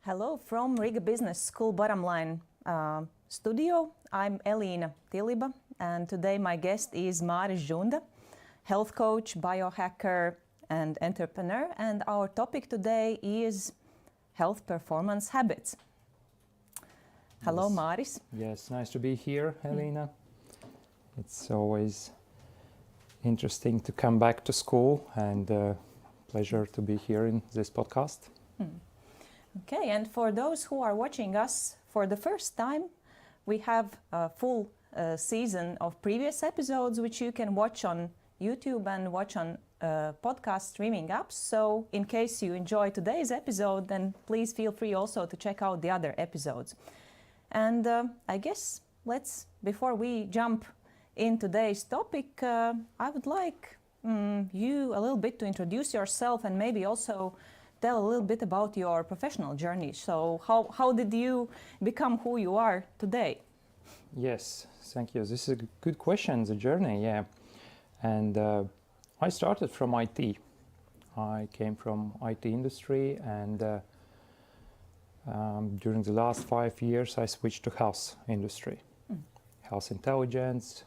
Hello from Riga Business School Bottom Line studio. I'm Elina Tiliba, and today my guest is Māris Žunda, health coach, biohacker, and entrepreneur. And our topic today is health performance habits. Hello, Yes. Māris. Yes, nice to be here, Elina. It's always interesting to come back to school and pleasure to be here in this podcast. Okay, and for those who are watching us for the first time, we have a full season of previous episodes which you can watch on YouTube and watch on podcast streaming apps. So in case you enjoy today's episode, then please feel free also to check out the other episodes. And I guess before we jump in today's topic, I would like you a little bit to introduce yourself and maybe also tell a little bit about your professional journey. So how did you become who you are today? Yes, thank you. This is a good question, the journey, yeah. And I started from IT. I came from IT industry, and during the last 5 years I switched to health industry, health intelligence,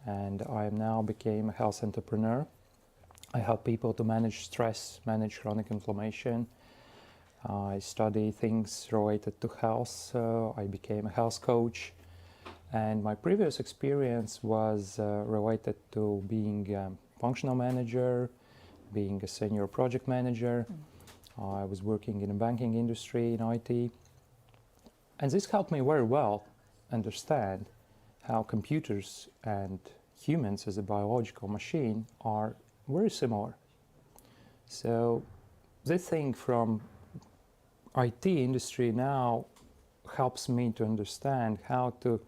and I now became a health entrepreneur. I help people to manage stress, manage chronic inflammation. I study things related to health. I became a health coach. And my previous experience was related to being a functional manager, being a senior project manager. I was working in the banking industry in IT. And this helped me very well understand how computers and humans as a biological machine are very similar. So this thing from IT industry now helps me to understand how to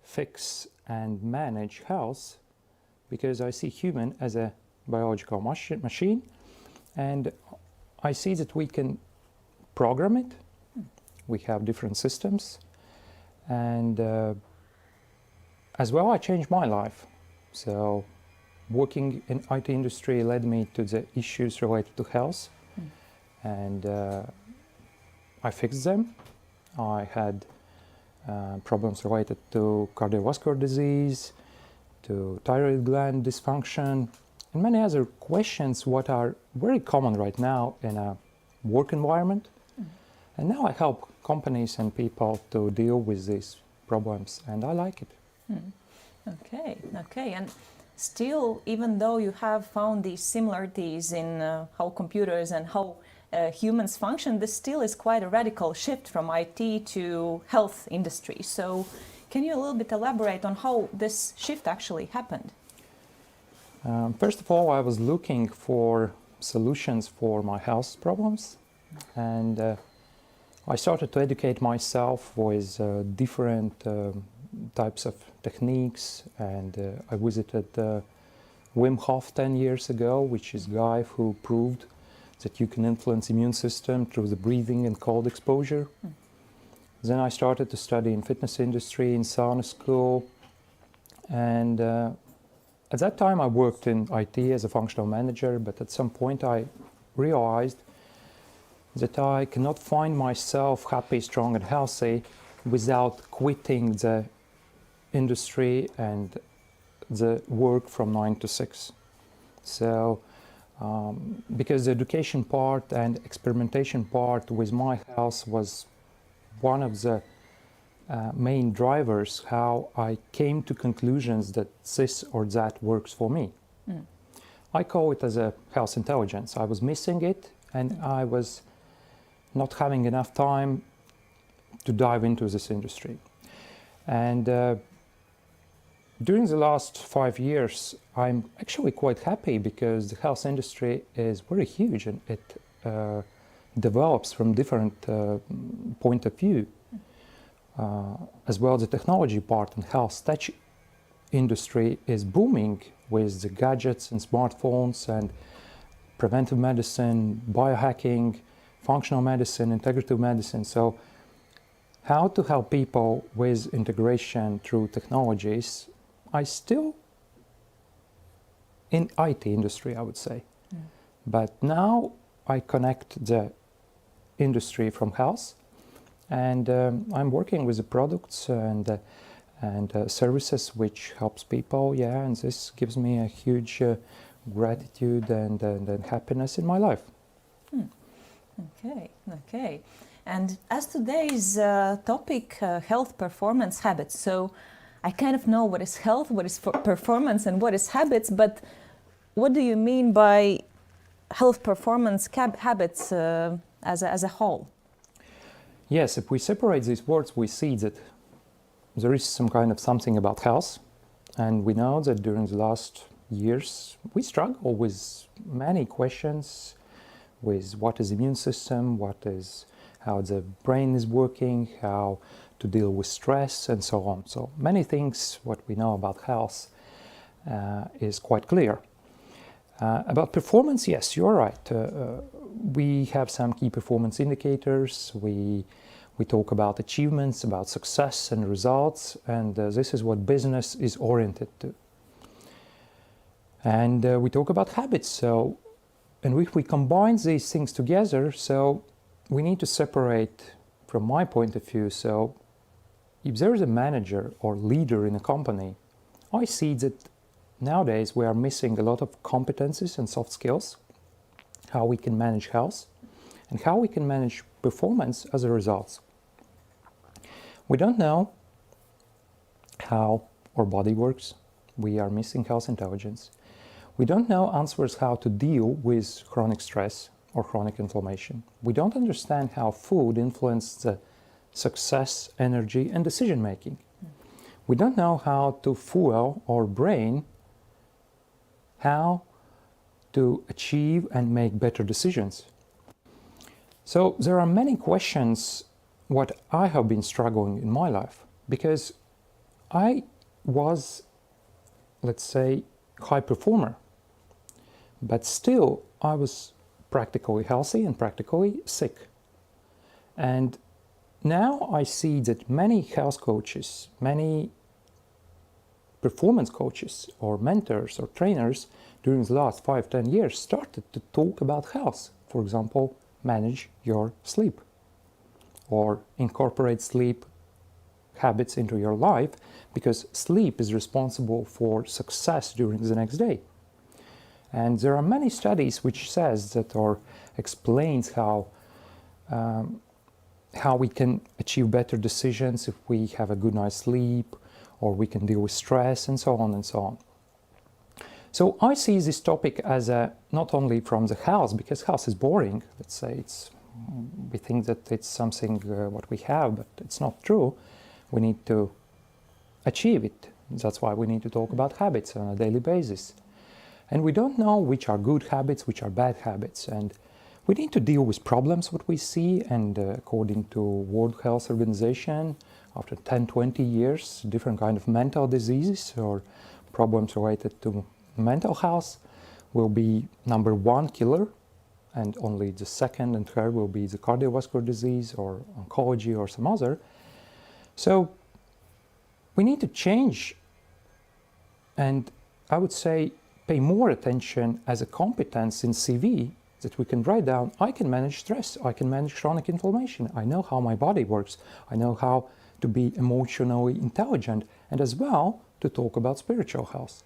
fix and manage health, because I see human as a biological machine, and I see that we can program it. We have different systems, and as well I changed my life. So working in IT industry led me to the issues related to health, and I fixed them. I had problems related to cardiovascular disease, to thyroid gland dysfunction, and many other questions what are very common right now in a work environment. And now I help companies and people to deal with these problems, and I like it. Okay. And still, even though you have found these similarities in how computers and how humans function, this still is quite a radical shift from IT to health industry. So can you a little bit elaborate on how this shift actually happened? First of all, I was looking for solutions for my health problems, and I started to educate myself with different types of techniques, and I visited Wim Hof 10 years ago, which is a guy who proved that you can influence immune system through the breathing and cold exposure. Then I started to study in fitness industry, in sauna school, and at that time I worked in IT as a functional manager, but at some point I realized that I cannot find myself happy, strong and healthy without quitting the industry and the work from 9 to 6. So because the education part and experimentation part with my health was one of the main drivers how I came to conclusions that this or that works for me. I call it as a health intelligence. I was missing it, and I was not having enough time to dive into this industry. And during the last 5 years, I'm actually quite happy because the health industry is very huge, and it develops from different point of view. As well, the technology part in health tech industry is booming with the gadgets and smartphones and preventive medicine, biohacking, functional medicine, integrative medicine. So how to help people with integration through technologies, I still in IT industry, I would say. But now I connect the industry from health And I'm working with the products and services which helps people, yeah, and this gives me a huge gratitude and happiness in my life. Okay. And as today's topic, health, performance, habits. So I kind of know what is health, what is performance, and what is habits, but what do you mean by health, performance, habits as a whole? Yes, if we separate these words, we see that there is some kind of something about health, and we know that during the last years we struggle with many questions, with what is immune system, how the brain is working, how to deal with stress, and so on. So many things what we know about health is quite clear. About performance, yes, you're right. We have some key performance indicators. We talk about achievements, about success and results, and this is what business is oriented to. And we talk about habits. And if we combine these things together, so we need to separate, from my point of view, so if there is a manager or leader in a company, I see that nowadays we are missing a lot of competencies and soft skills, how we can manage health and how we can manage performance as a result. We don't know how our body works. We are missing health intelligence. We don't know answers how to deal with chronic stress or chronic inflammation. We don't understand how food influences the success, energy, and decision making. We don't know how to fuel our brain, how to achieve and make better decisions. So there are many questions what I have been struggling in my life, because I was, let's say, high performer, but still I was practically healthy and practically sick. And now I see that many health coaches, many performance coaches or mentors or trainers during the last 5-10 years started to talk about health. For example, manage your sleep or incorporate sleep habits into your life, because sleep is responsible for success during the next day. And there are many studies which says that or explains how we can achieve better decisions if we have a good night's sleep, or we can deal with stress, and so on and so on. So I see this topic as not only from the health, because health is boring, let's say, we think that it's something what we have, but it's not true. We need to achieve it. That's why we need to talk about habits on a daily basis. And we don't know which are good habits, which are bad habits. And we need to deal with problems what we see. And according to World Health Organization, after 10-20 years, different kind of mental diseases or problems related to mental health will be number one killer, and only the second and third will be the cardiovascular disease or oncology or some other. So we need to change, and I would say pay more attention as a competence in CV that we can write down. I can manage stress, I can manage chronic inflammation, I know how my body works, I know how to be emotionally intelligent, and as well to talk about spiritual health,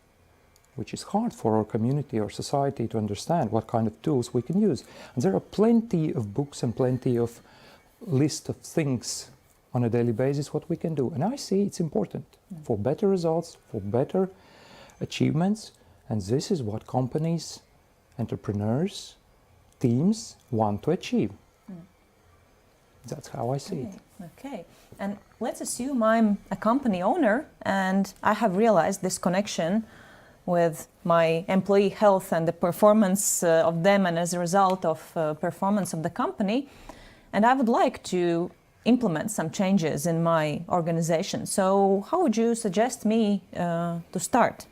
which is hard for our community or society to understand what kind of tools we can use. And there are plenty of books and plenty of list of things on a daily basis what we can do. And I see it's important for better results, for better achievements. And this is what companies, entrepreneurs, teams want to achieve. That's how I see it. Okay. And let's assume I'm a company owner and I have realized this connection with my employee health and the performance of them, and as a result of performance of the company. And I would like to implement some changes in my organization. So how would you suggest me to start?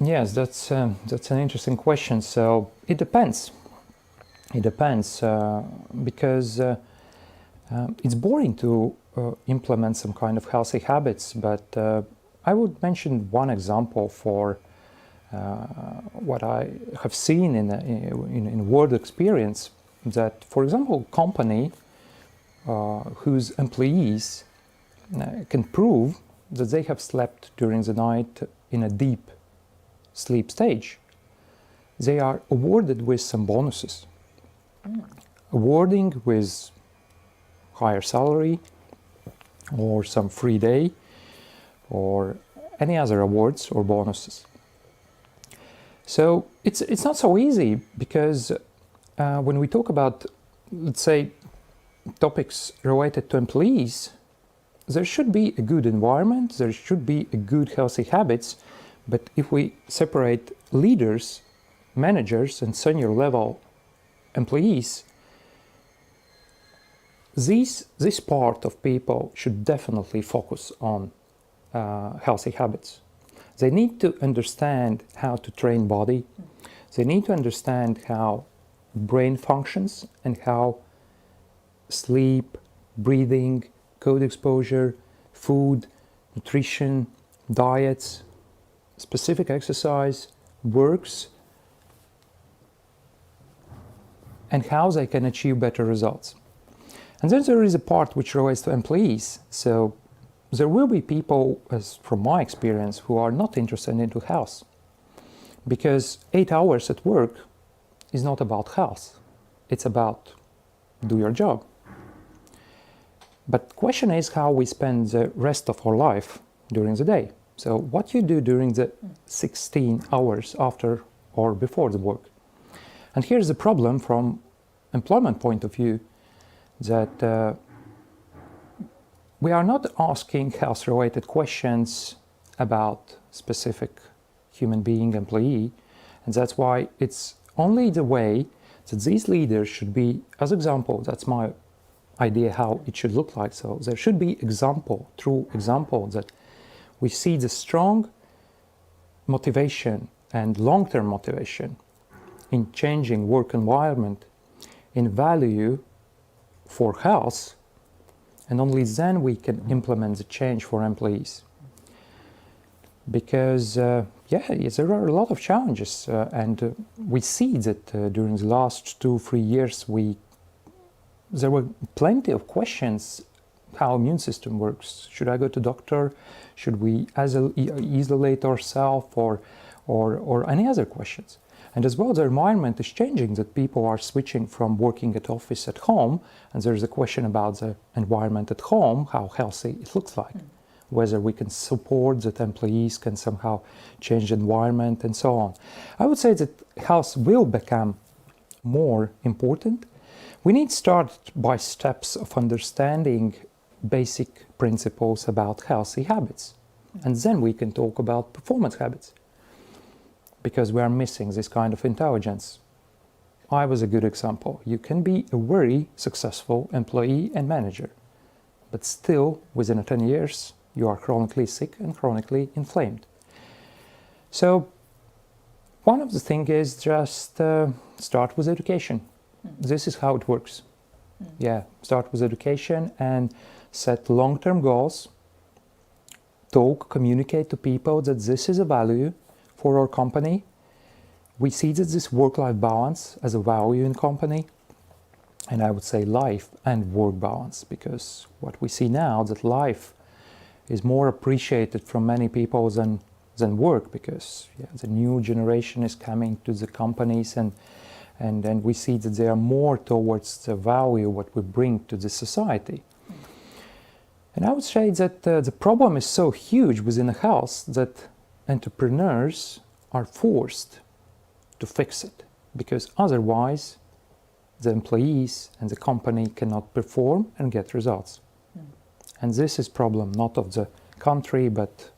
Yes, that's an interesting question. So it depends. It depends because it's boring to implement some kind of healthy habits, but I would mention one example for what I have seen in world experience. that, for example, company whose employees can prove that they have slept during the night in a deep sleep stage, they are awarded with some bonuses. Awarding with higher salary or some free day or any other awards or bonuses. So it's not so easy, because when we talk about, let's say, topics related to employees, there should be a good environment, there should be a good healthy habits, but if we separate leaders, managers and senior level employees, this part of people should definitely focus on healthy habits. They need to understand how to train body. They need to understand how brain functions and how sleep, breathing, code exposure, food, nutrition, diets, specific exercise works, and how they can achieve better results. And then there is a part which relates to employees. So there will be people, as from my experience, who are not interested into health, because 8 hours at work is not about health. It's about do your job. But the question is how we spend the rest of our life during the day. So what you do during the 16 hours after or before the work. And here's the problem from employment point of view, that we are not asking health-related questions about specific human being, employee, and that's why it's only the way that these leaders should be, as example, that's my idea how it should look like. So there should be example, true example, that we see the strong motivation and long-term motivation in changing work environment, in value for health, and only then we can implement the change for employees. Because there are a lot of challenges, and we see that during the last 2-3 years there were plenty of questions how immune system works. Should I go to doctor? Should we isolate ourselves, or any other questions? And as well, the environment is changing, that people are switching from working at office at home, and there's a question about the environment at home, how healthy it looks like, whether we can support that employees can somehow change the environment and so on. I would say that health will become more important. We need to start by steps of understanding basic principles about healthy habits, and then we can talk about performance habits, because we are missing this kind of intelligence. I was a good example. You can be a very successful employee and manager, but still within 10 years you are chronically sick and chronically inflamed. So one of the things is just start with education. This is how it works. Start with education and set long-term goals. Talk, communicate to people that this is a value for our company. We see that this work-life balance as a value in company, and I would say life and work balance, because what we see now that life is more appreciated from many people than work, because the new generation is coming to the companies, and we see that they are more towards the value what we bring to the society. And I would say that the problem is so huge within the health that entrepreneurs are forced to fix it, because otherwise the employees and the company cannot perform and get results. And this is problem not of the country, but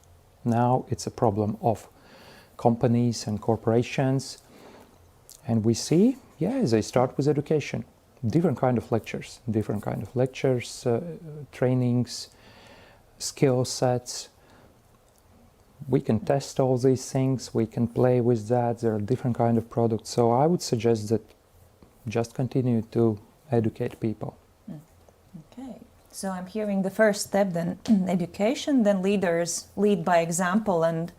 now it's a problem of companies and corporations. And we see, they start with education, different kind of lectures, trainings, skill sets. We can test all these things, we can play with that, there are different kind of products. So I would suggest that just continue to educate people. Okay, so I'm hearing the first step, then education, then leaders lead by example and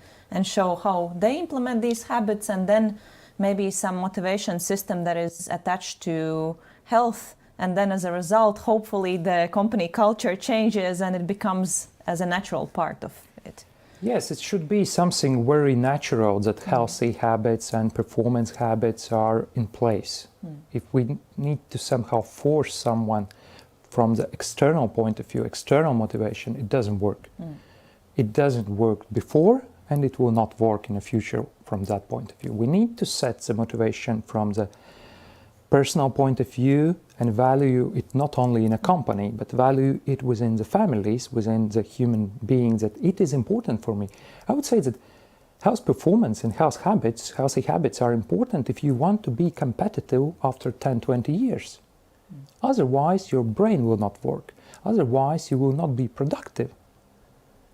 show how they implement these habits, and then maybe some motivation system that is attached to health, and then as a result, hopefully the company culture changes and it becomes as a natural part of it. Yes, it should be something very natural that healthy habits and performance habits are in place. If we need to somehow force someone from the external point of view, external motivation, it doesn't work. It doesn't work before, and it will not work in the future from that point of view. We need to set the motivation from the personal point of view and value it not only in a company, but value it within the families, within the human beings, that it is important for me. I would say that health performance and healthy habits are important if you want to be competitive after 10, 20 years. Otherwise, your brain will not work. Otherwise, you will not be productive.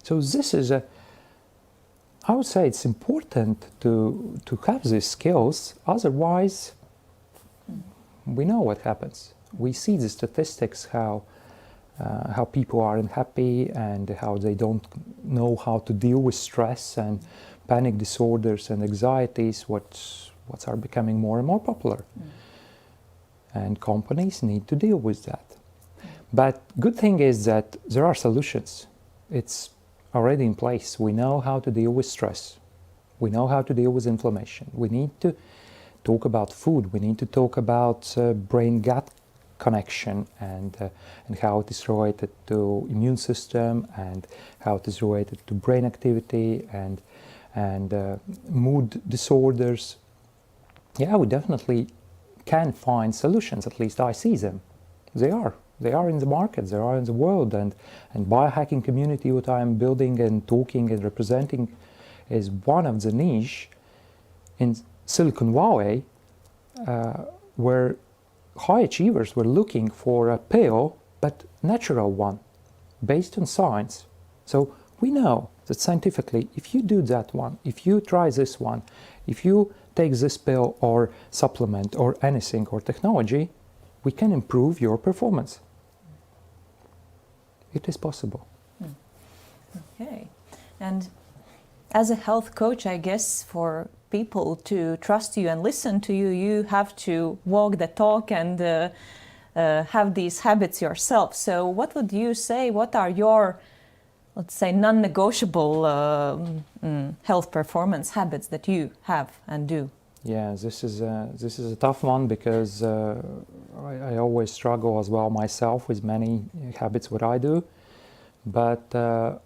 So this is I would say it's important to have these skills. Otherwise, we know what happens. We see the statistics, how people are unhappy and how they don't know how to deal with stress and panic disorders and anxieties, what are becoming more and more popular. And companies need to deal with that. But good thing is that there are solutions. It's already in place. We know how to deal with stress. We know how to deal with inflammation. We need to talk about food. We need to talk about brain-gut connection and how it is related to immune system and how it is related to brain activity and mood disorders. Yeah, we definitely can find solutions. At least I see them. They are in the market, they are in the world, and biohacking community, what I am building and talking and representing, is one of the niche in Silicon Valley where high achievers were looking for a pill, but natural one, based on science. So we know that scientifically, if you do that one, if you try this one, if you take this pill or supplement or anything or technology, we can improve your performance. It is possible. Okay. And as a health coach, I guess for people to trust you and listen to you, you have to walk the talk and have these habits yourself. So what would you say, what are your, let's say, non-negotiable health performance habits that you have and do? Yeah, this is a tough one because I always struggle as well myself with many habits what I do, but the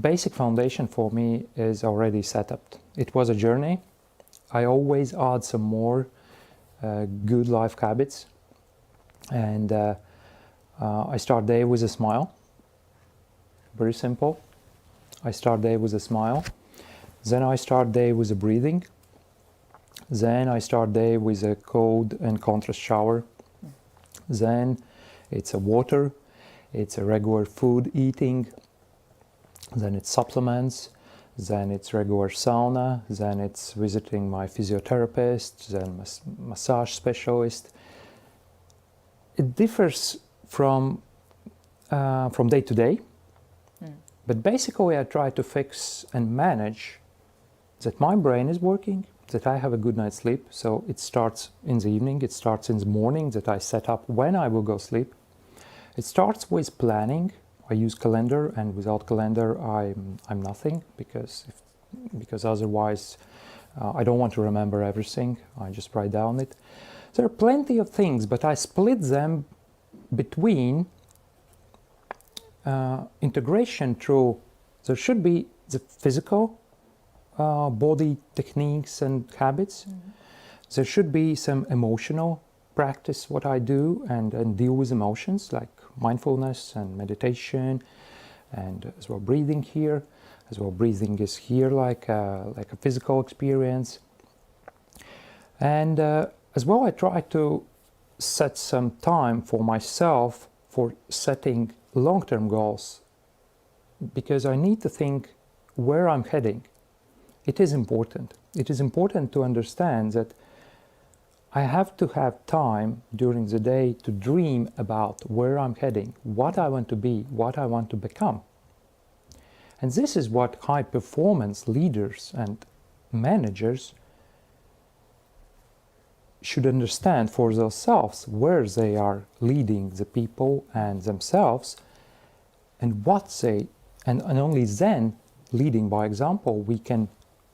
basic foundation for me is already set up. It was a journey. I always add some more good life habits, and I start day with a smile. Very simple. I start day with a smile. Then I start day with a breathing. Then I start day with a cold and contrast shower. Then it's a water, it's a regular food eating, then it's supplements, then it's regular sauna, then it's visiting my physiotherapist, then massage specialist. It differs from day to day, but basically I try to fix and manage that my brain is working, that I have a good night's sleep. So it starts in the evening, it starts in the morning, that I set up when I will go sleep. It starts with planning. I use calendar, and without calendar I'm nothing, because otherwise I don't want to remember everything. I just write down it. There are plenty of things, but I split them between integration through, there should be the physical body techniques and habits. There should be some emotional practice, what I do, and deal with emotions, like mindfulness and meditation, and as well breathing here. As well, breathing is here like a physical experience. And as well, I try to set some time for myself for setting long-term goals, because I need to think where I'm heading. It is important. It is important to understand that I have to have time during the day to dream about where I'm heading, what I want to be, what I want to become. And this is what high-performance leaders and managers should understand for themselves where they are leading the people and themselves, and and only then, leading by example, we can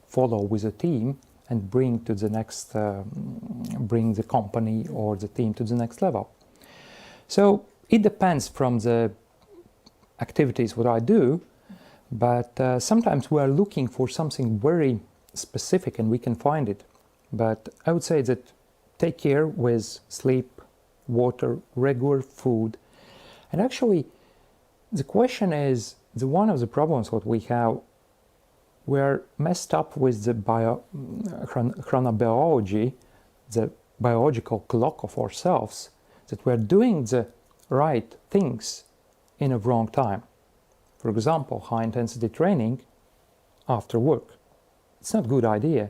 follow with a team and bring to the next, bring the company or the team to the next level. So it depends from the activities what I do, but sometimes we are looking for something very specific and we can find it. But I would say that take care with sleep, water, regular food. And actually, the question is, one of the problems what we have, we're messed up with the chronobiology, the biological clock of ourselves, that we're doing the right things in a wrong time. For example, high-intensity training after work. It's not a good idea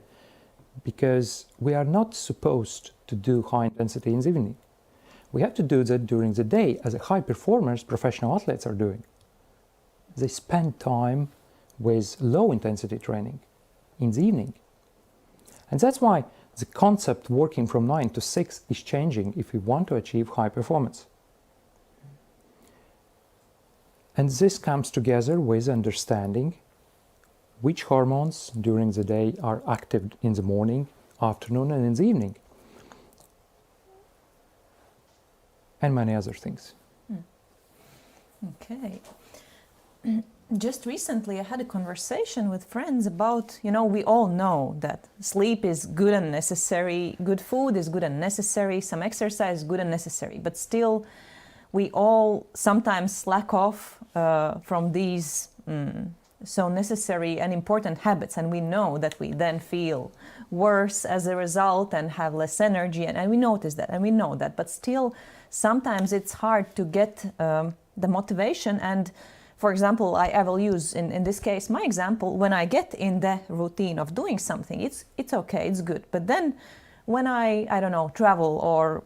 because we are not supposed to do high intensity in the evening. We have to do that during the day, as high performers, professional athletes are doing. They spend time with low intensity training in the evening. And that's why the concept working from 9 to 6 is changing if we want to achieve high performance. And this comes together with understanding which hormones during the day are active in the morning, afternoon, and in the evening, and many other things. Okay. Just recently I had a conversation with friends about, we all know that sleep is good and necessary, good food is good and necessary, some exercise is good and necessary, but still we all sometimes slack off from these so necessary and important habits, and we know that we then feel worse as a result and have less energy, and we notice that and we know that, but still sometimes it's hard to get the motivation. And for example, I will use in this case my example. When I get in the routine of doing something, it's okay, it's good, but then when I don't know, travel or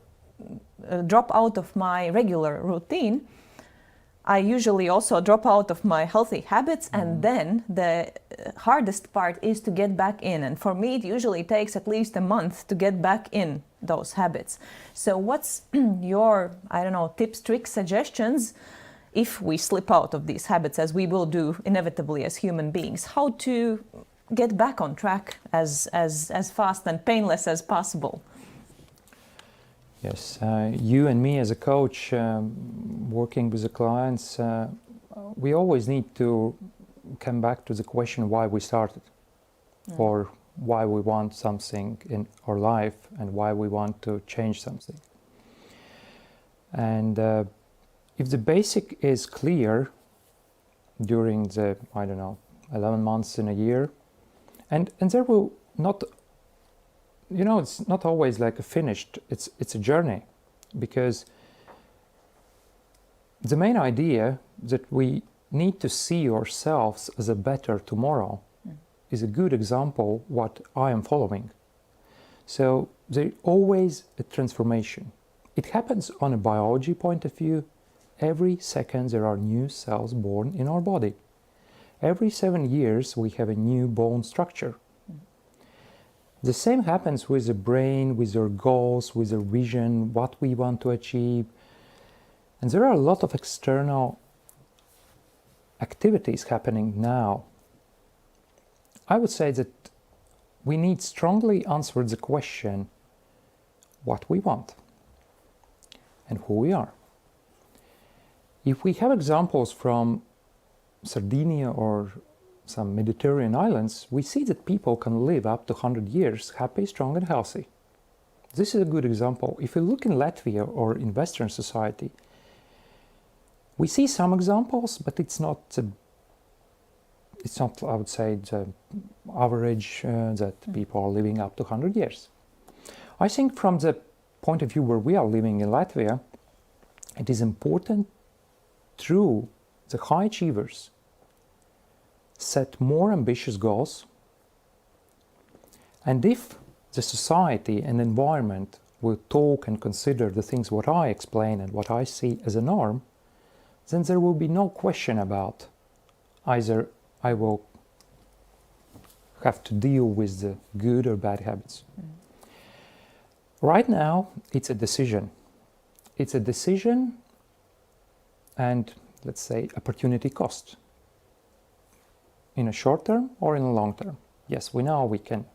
drop out of my regular routine, I usually also drop out of my healthy habits, and then the hardest part is to get back in. And for me, it usually takes at least a month to get back in those habits. So what's your, tips, tricks, suggestions if we slip out of these habits, as we will do inevitably as human beings? How to get back on track as fast and painless as possible? Yes, you and me as a coach working with the clients, we always need to come back to the question why we started, or why we want something in our life and why we want to change something. And if the basic is clear during the, 11 months in a year, and there will not, it's not always like a finished, it's a journey, because the main idea that we need to see ourselves as a better tomorrow is a good example what I am following. So there's always a transformation. It happens on a biology point of view. Every second there are new cells born in our body. Every 7 years we have a new bone structure. The same happens with the brain, with our goals, with our vision, what we want to achieve. And there are a lot of external activities happening now. I would say that we need strongly answer the question what we want and who we are. If we have examples from Sardinia or some Mediterranean islands, we see that people can live up to 100 years happy, strong and healthy. This is a good example. If you look in Latvia or in Western society, we see some examples, but it's not, I would say, the average that people are living up to 100 years. I think from the point of view where we are living in Latvia, it is important through the high achievers set more ambitious goals, and if the society and environment will talk and consider the things what I explain and what I see as a norm, then there will be no question about either I will have to deal with the good or bad habits. Right now, it's a decision. It's a decision and, let's say, opportunity cost. In a short term or in a long term. Yes, we know we can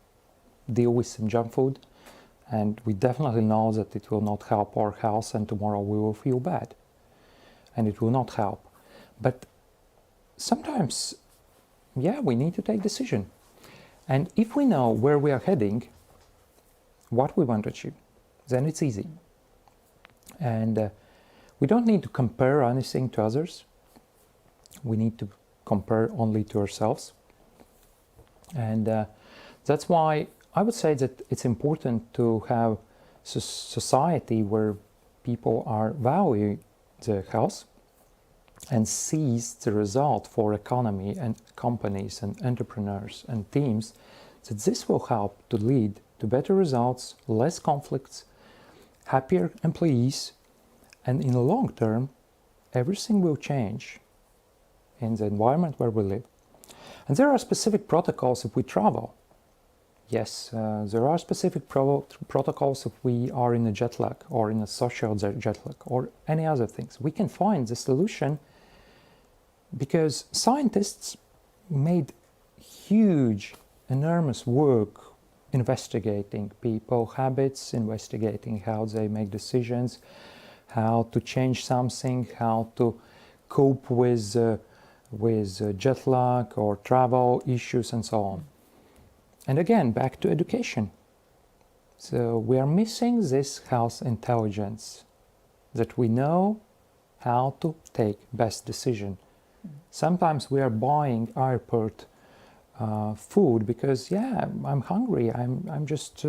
deal with some junk food, and we definitely know that it will not help our health, and tomorrow we will feel bad. And it will not help. But sometimes, yeah, we need to take decision. And if we know where we are heading, what we want to achieve, then it's easy. And we don't need to compare anything to others. We need to compare only to ourselves. And that's why I would say that it's important to have a society where people are valuing their health and sees the result for economy and companies and entrepreneurs and teams, that this will help to lead to better results, less conflicts, happier employees, and in the long term, everything will change in the environment where we live. And there are specific protocols if we travel. Yes, there are specific protocols if we are in a jet lag or in a social jet lag or any other things. We can find the solution because scientists made huge, enormous work investigating people habits, investigating how they make decisions, how to change something, how to cope with jet lag or travel issues and so on. And again, back to education. So we are missing this health intelligence, that we know how to take best decision. Sometimes we are buying airport food because, yeah, I'm hungry, I'm just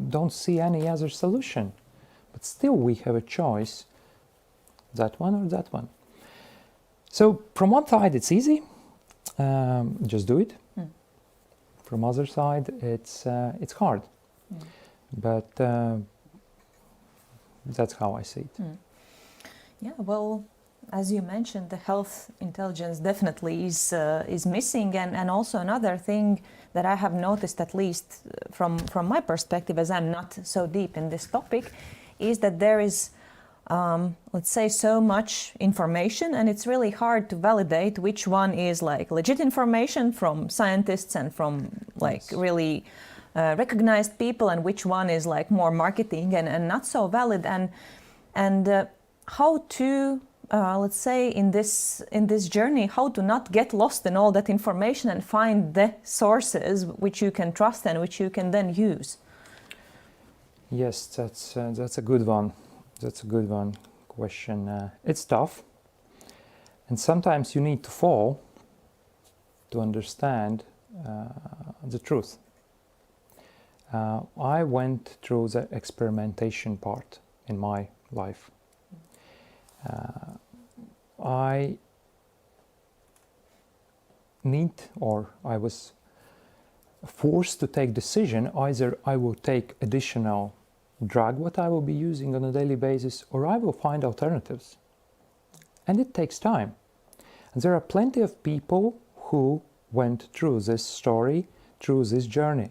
don't see any other solution. But still we have a choice, that one or that one. So from one side it's easy, just do it. From other side it's hard. But that's how I see it. Yeah, well, as you mentioned, the health intelligence definitely is missing, and also another thing that I have noticed, at least from my perspective, as I'm not so deep in this topic, is that there is, let's say, so much information, and it's really hard to validate which one is like legit information from scientists and from like really recognized people, and which one is like more marketing and not so valid, and how to let's say in this journey, how to not get lost in all that information and find the sources which you can trust and which you can then use. Yes, that's a good one. That's a good one. Question. It's tough, and sometimes you need to fall to understand the truth. I went through the experimentation part in my life. I was forced to take decision. Either I will take additional drug what I will be using on a daily basis, or I will find alternatives. And it takes time. And there are plenty of people who went through this story, through this journey.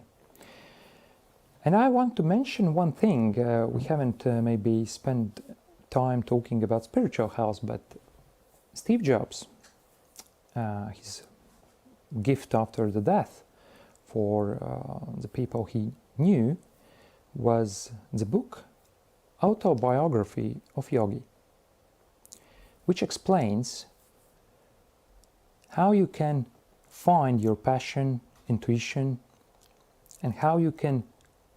And I want to mention one thing. We haven't maybe spent time talking about spiritual health, but Steve Jobs, his gift after the death for the people he knew was the book Autobiography of Yogi, which explains how you can find your passion, intuition, and how you can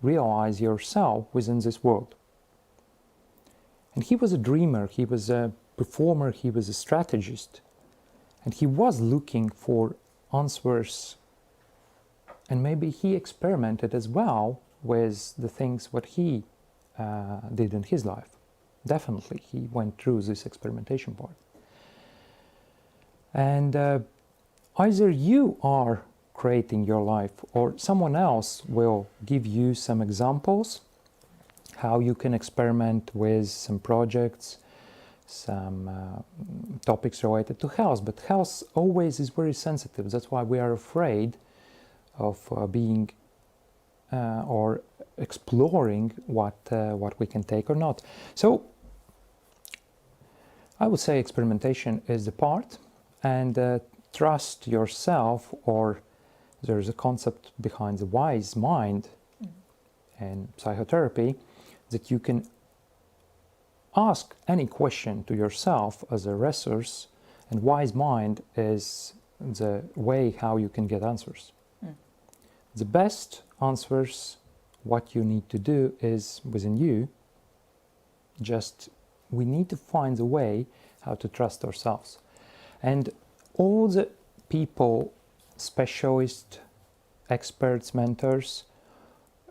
realize yourself within this world. And he was a dreamer, he was a performer, he was a strategist, and he was looking for answers, and maybe he experimented as well with the things what he did in his life. Definitely, he went through this experimentation part. And either you are creating your life, or someone else will give you some examples how you can experiment with some projects, some topics related to health. But health always is very sensitive. That's why we are afraid of being or exploring what we can take or not. So I would say experimentation is the part, and trust yourself, or there's a concept behind the wise mind and psychotherapy, that you can ask any question to yourself as a resource, and wise mind is the way how you can get answers. The best answers, what you need to do is within you. Just we need to find a way how to trust ourselves. And all the people, specialists, experts, mentors,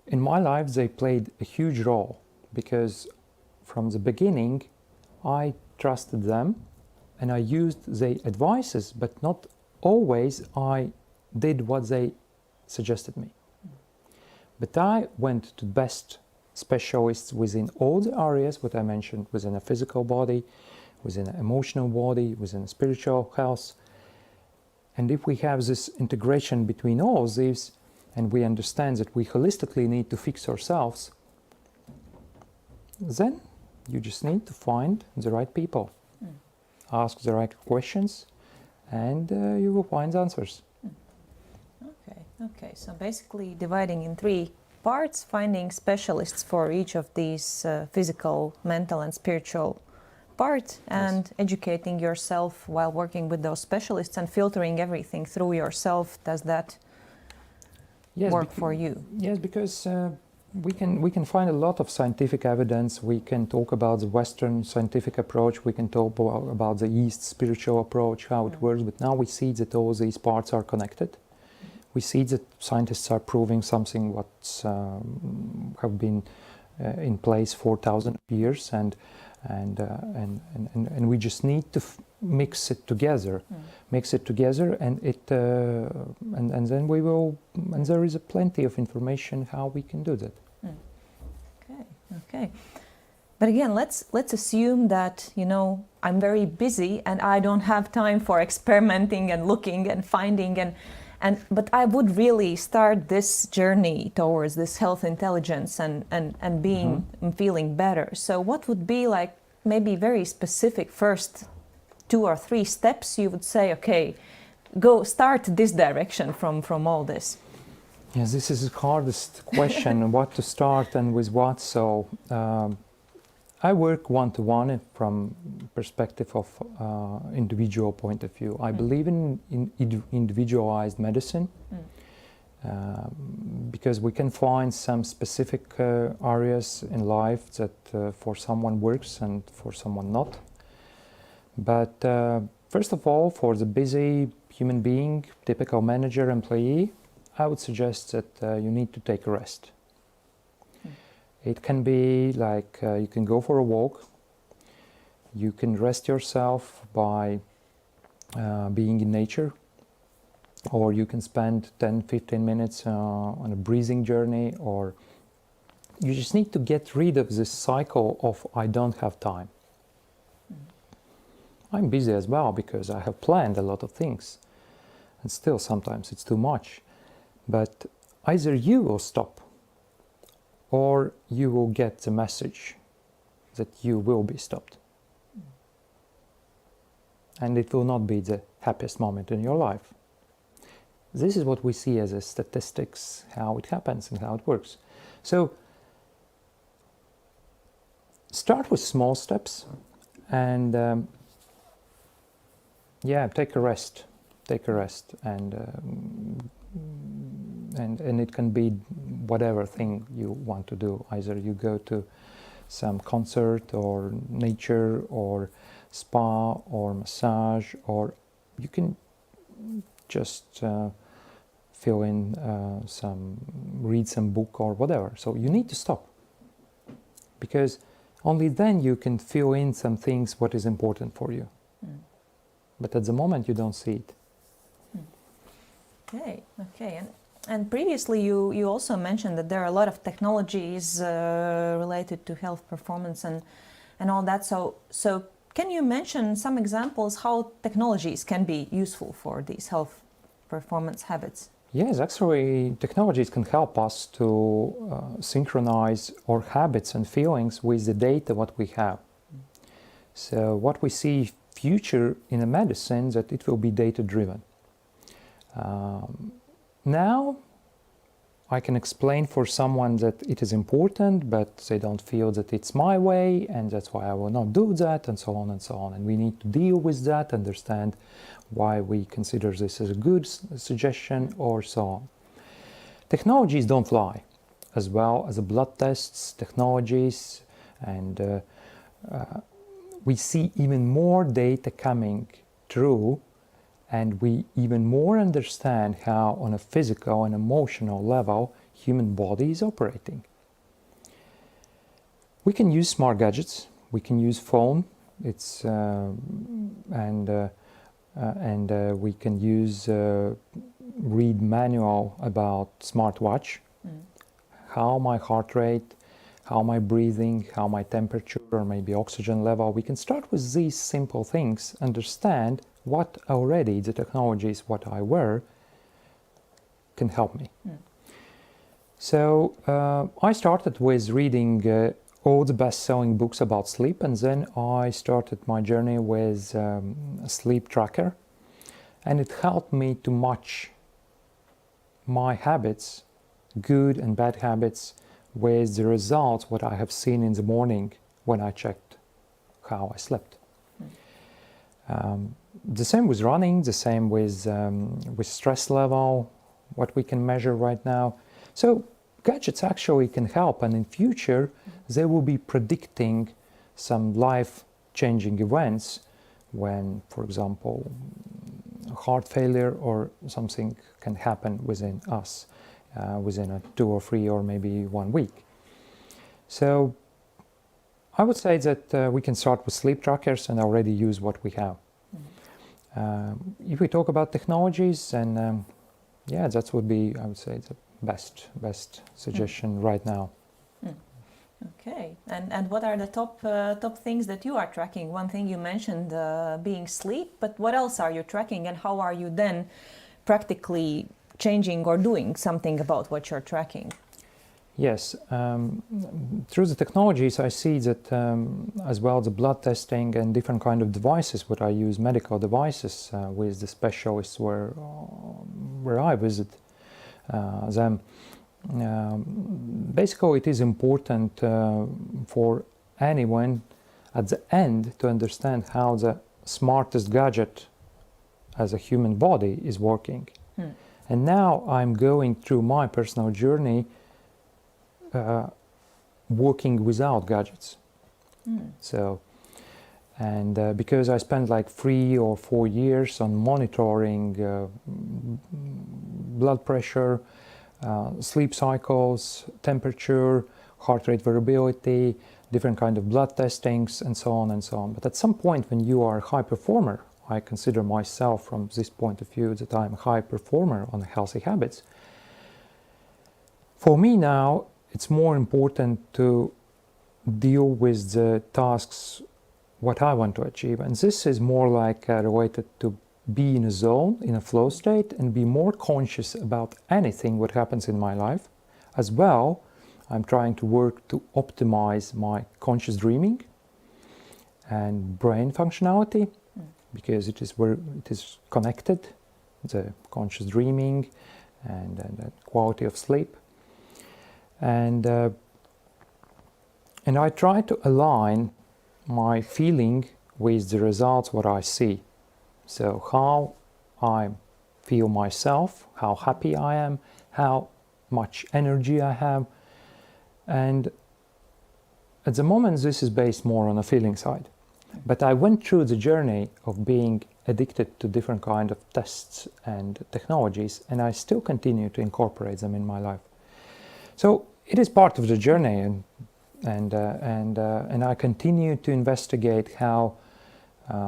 in my life, they played a huge role, because from the beginning, I trusted them and I used their advices, but not always I did what they suggested me. But I went to best specialists within all the areas what I mentioned, within a physical body, within an emotional body, within a spiritual health. And if we have this integration between all of these, and we understand that we holistically need to fix ourselves, then you just need to find the right people, ask the right questions, and you will find answers. Okay. So basically dividing in 3 parts, finding specialists for each of these physical, mental and spiritual parts, and educating yourself while working with those specialists and filtering everything through yourself. Does that work for you? Yes, because we can find a lot of scientific evidence. We can talk about the Western scientific approach. We can talk about the East spiritual approach, how it works. But now we see that all these parts are connected. We see that scientists are proving something what's have been in place for thousands of years, and we just need to mix it together, and and then we will. And there is plenty of information how we can do that. Okay. But again, let's assume that I'm very busy and I don't have time for experimenting and looking and finding but I would really start this journey towards this health intelligence and being and feeling better. So what would be like maybe very specific first 2 or 3 steps you would say, okay, go start this direction from all this? Yes, this is the hardest question, what to start and with what. So I work one-to-one from perspective of individual point of view. I believe in individualized medicine because we can find some specific areas in life that for someone works and for someone not. But first of all, for the busy human being, typical manager, employee, I would suggest that you need to take a rest. It can be like you can go for a walk, you can rest yourself by being in nature, or you can spend 10-15 minutes on a breathing journey, or you just need to get rid of this cycle of I don't have time. I'm busy as well because I have planned a lot of things, and still sometimes it's too much. But either you will stop or you will get the message that you will be stopped. And it will not be the happiest moment in your life. This is what we see as a statistics, how it happens and how it works. So start with small steps and take a rest. And it can be whatever thing you want to do. Either you go to some concert or nature or spa or massage, or you can just read some book or whatever. So you need to stop, because only then you can fill in some things what is important for you. But at the moment you don't see it. Okay. And previously you also mentioned that there are a lot of technologies related to health performance and all that. So can you mention some examples how technologies can be useful for these health performance habits? Yes, actually, technologies can help us to synchronize our habits and feelings with the data what we have. So what we see future in the medicine, that it will be data-driven. Now, I can explain for someone that it is important, but they don't feel that it's my way, and that's why I will not do that, and so on and so on. And we need to deal with that, understand why we consider this as a good suggestion, or so on. Technologies don't lie, as well as the blood tests, technologies, and we see even more data coming through, and we even more understand how on a physical and emotional level human body is operating. We can use smart gadgets, we can use phone, we can use read manual about smartwatch, how my heart rate, how my breathing, how my temperature, or maybe oxygen level. We can start with these simple things, understand what already the technologies what I wear can help me. So I started with reading all the best-selling books about sleep, and then I started my journey with a sleep tracker, and it helped me to match my habits, good and bad habits, with the results what I have seen in the morning when I checked how I slept. The same with running, the same with stress level, what we can measure right now. So gadgets actually can help, and in future they will be predicting some life-changing events when, for example, heart failure or something can happen within us, within a 2 or 3 or maybe 1 week. So I would say that we can start with sleep trackers and already use what we have. If we talk about technologies, then yeah, that would be, I would say, the best suggestion right now. Okay, and what are the top things that you are tracking? One thing you mentioned being sleep, but what else are you tracking, and how are you then practically changing or doing something about what you're tracking? Yes, through the technologies I see that as well the blood testing and different kind of devices what I use, medical devices with the specialists where I visit them. Basically it is important for anyone at the end to understand how the smartest gadget as a human body is working. And now I'm going through my personal journey working without gadgets. So, and because I spent like 3 or 4 years on monitoring blood pressure, sleep cycles, temperature, heart rate variability, different kind of blood testings, and so on and so on. But at some point when you are a high performer, I consider myself from this point of view that I'm a high performer on healthy habits. For me now, it's more important to deal with the tasks what I want to achieve, and this is more like related to be in a zone, in a flow state, and be more conscious about anything what happens in my life. As well, I'm trying to work to optimize my conscious dreaming and brain functionality, because it is where it is connected, the conscious dreaming and the quality of sleep. And I try to align my feeling with the results what I see. So how I feel myself, how happy I am, how much energy I have. And at the moment this is based more on a feeling side. But I went through the journey of being addicted to different kind of tests and technologies, and I still continue to incorporate them in my life. So it is part of the journey, and I continue to investigate how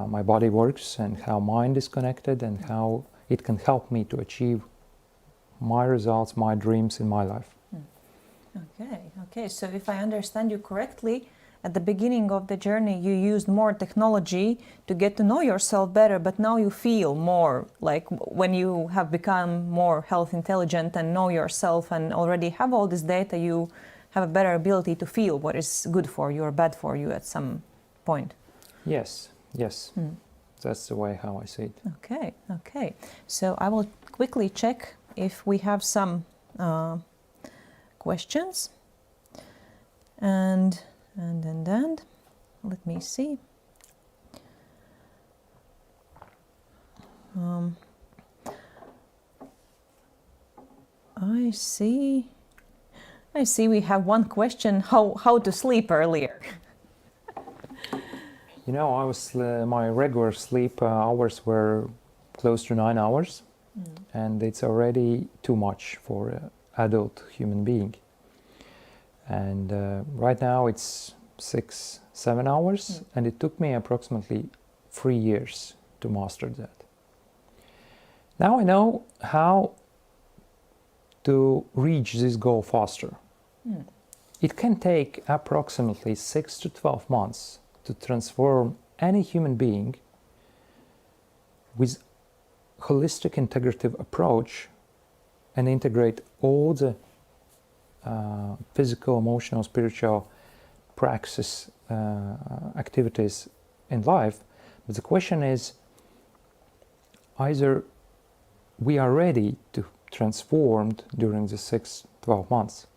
my body works and how mind is connected and how it can help me to achieve my results, my dreams in my life. Okay. So if I understand you correctly, at the beginning of the journey you used more technology to get to know yourself better, but now you feel more like when you have become more health intelligent and know yourself and already have all this data, you have a better ability to feel what is good for you or bad for you at some point. Yes. That's the way how I see it. Okay. So I will quickly check if we have some questions. And let me see. I see we have one question, how to sleep earlier. You know, my regular sleep hours were close to 9 hours, and it's already too much for an adult human being. And right now it's 6-7 hours, and it took me approximately 3 years to master that. Now I know how to reach this goal faster. It can take approximately 6 to 12 months to transform any human being with holistic integrative approach and integrate all the physical, emotional, spiritual praxis activities in life. But the question is, either we are ready to transform during the 6-12 months.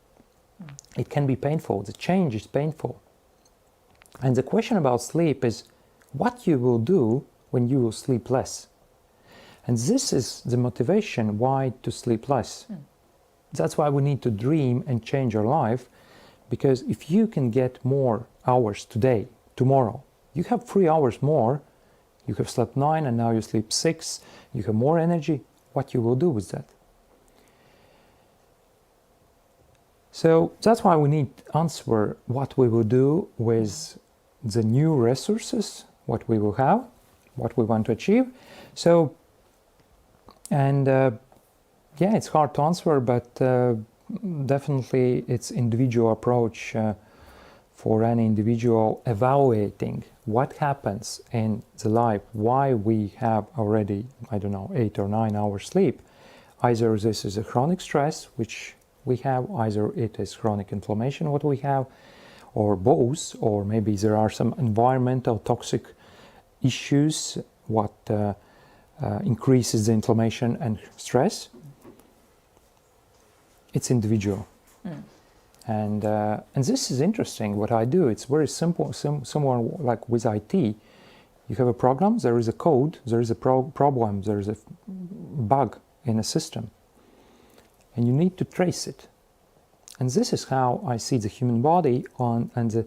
It can be painful. The change is painful. And the question about sleep is what you will do when you will sleep less. And this is the motivation why to sleep less. That's why we need to dream and change our life, because if you can get more hours today, tomorrow, you have 3 hours more, you have slept 9 and now you sleep 6, you have more energy, what you will do with that? So that's why we need to answer what we will do with the new resources, what we will have, what we want to achieve. So, and yeah, it's hard to answer, but definitely it's individual approach for any individual evaluating what happens in the life, why we have already, 8 or 9 hours sleep. Either this is a chronic stress, which we have, either it is chronic inflammation, what we have, or both, or maybe there are some environmental toxic issues, what increases the inflammation and stress. It's individual. And this is interesting, what I do. It's very simple, similar like with IT. You have a program, there is a code, there is a problem, there is a bug in a system. And you need to trace it. And this is how I see the human body and the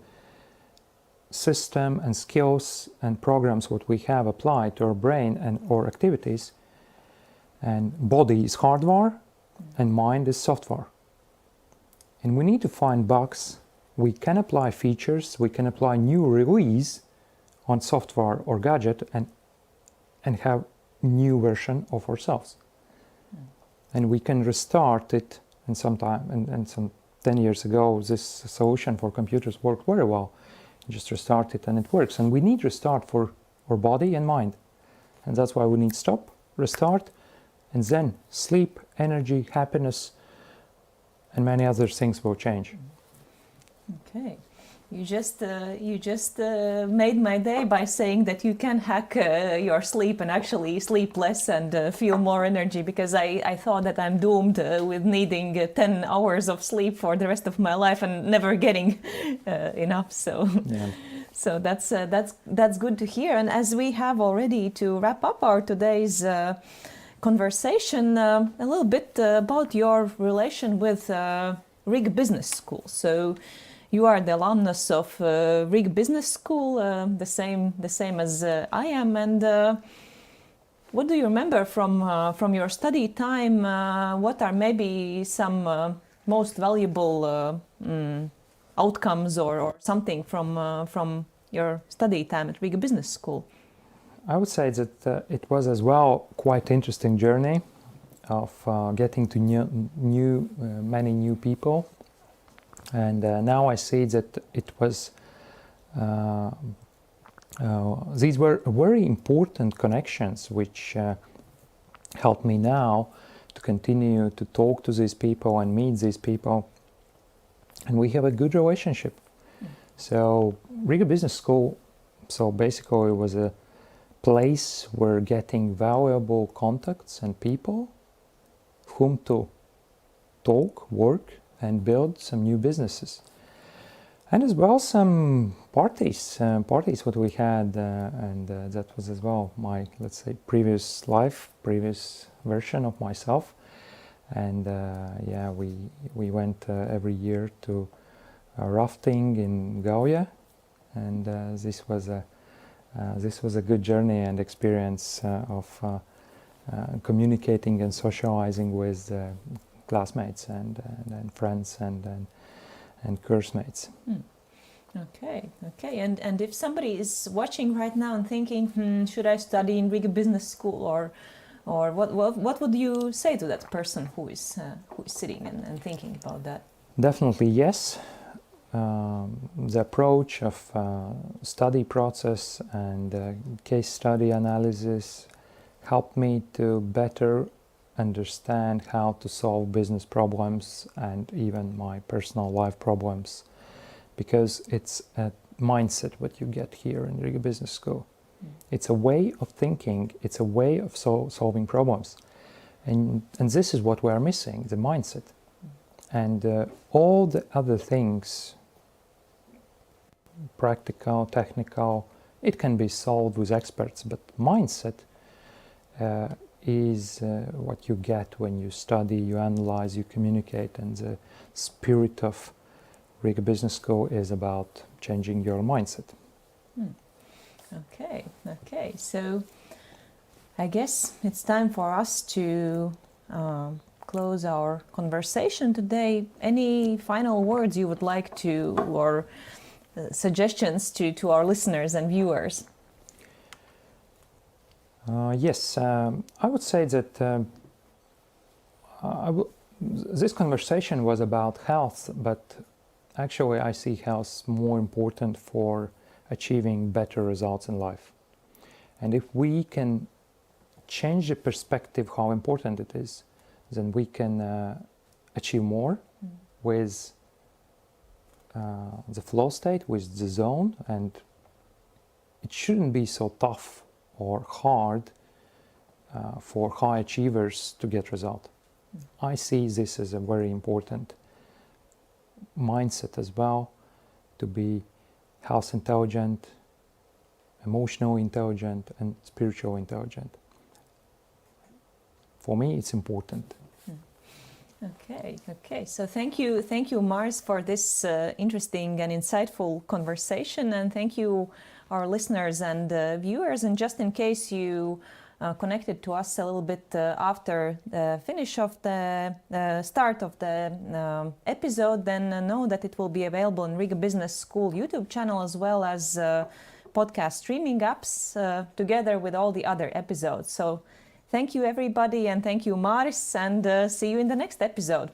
system and skills and programs what we have applied to our brain and our activities. And body is hardware and mind is software. And we need to find bugs. We can apply features, we can apply new release on software or gadget and have new version of ourselves. And we can restart it in some time. And some 10 years ago, this solution for computers worked very well. You just restart it and it works. And we need restart for our body and mind. And that's why we need stop, restart, and then sleep, energy, happiness, and many other things will change. Okay. You just made my day by saying that you can hack your sleep and actually sleep less and feel more energy, because I thought that I'm doomed with needing 10 hours of sleep for the rest of my life and never getting enough. So, Yeah. so that's good to hear. And as we have already to wrap up our today's conversation, a little bit about your relation with Riga Business School. So you are the alumnus of Riga Business School, the same as I am. And what do you remember from your study time? What are maybe some most valuable outcomes or something from your study time at Riga Business School? I would say that it was as well quite interesting journey of getting to many new people. And now I see that it was these were very important connections which help me now to continue to talk to these people and meet these people, and we have a good relationship. So Riga Business School, so basically it was a place where getting valuable contacts and people whom to talk, work and build some new businesses. And as well some parties what we had, and that was as well my, let's say, previous life, previous version of myself. And yeah, we went every year to rafting in Gauja, and this was a good journey and experience of communicating and socializing with classmates and friends and course mates. Okay. And if somebody is watching right now and thinking, should I study in Riga Business School, or what would you say to that person who is sitting and thinking about that? Definitely yes. The approach of study process and case study analysis helped me to better understand how to solve business problems and even my personal life problems, because it's a mindset what you get here in Riga Business School. It's a way of thinking, it's a way of solving problems, and this is what we are missing, the mindset. And all the other things, practical, technical, it can be solved with experts, but mindset is what you get when you study, you analyze, you communicate, and the spirit of Riga Business School is about changing your mindset. Okay. So I guess it's time for us to close our conversation today. Any final words you would like to, or suggestions to our listeners and viewers? Yes, I would say that this conversation was about health, but actually I see health more important for achieving better results in life. And if we can change the perspective how important it is, then we can achieve more with the flow state, with the zone, and it shouldn't be so tough or hard for high achievers to get result. I see this as a very important mindset as well, to be health intelligent, emotional intelligent and spiritual intelligent. For me it's important. Okay. So thank you, Māris, for this interesting and insightful conversation, and thank you, our listeners and viewers. And just in case you connected to us a little bit after the finish of the start of the episode, then know that it will be available in Riga Business School YouTube channel, as well as podcast streaming apps together with all the other episodes. So thank you, everybody, and thank you, Māris, and see you in the next episode.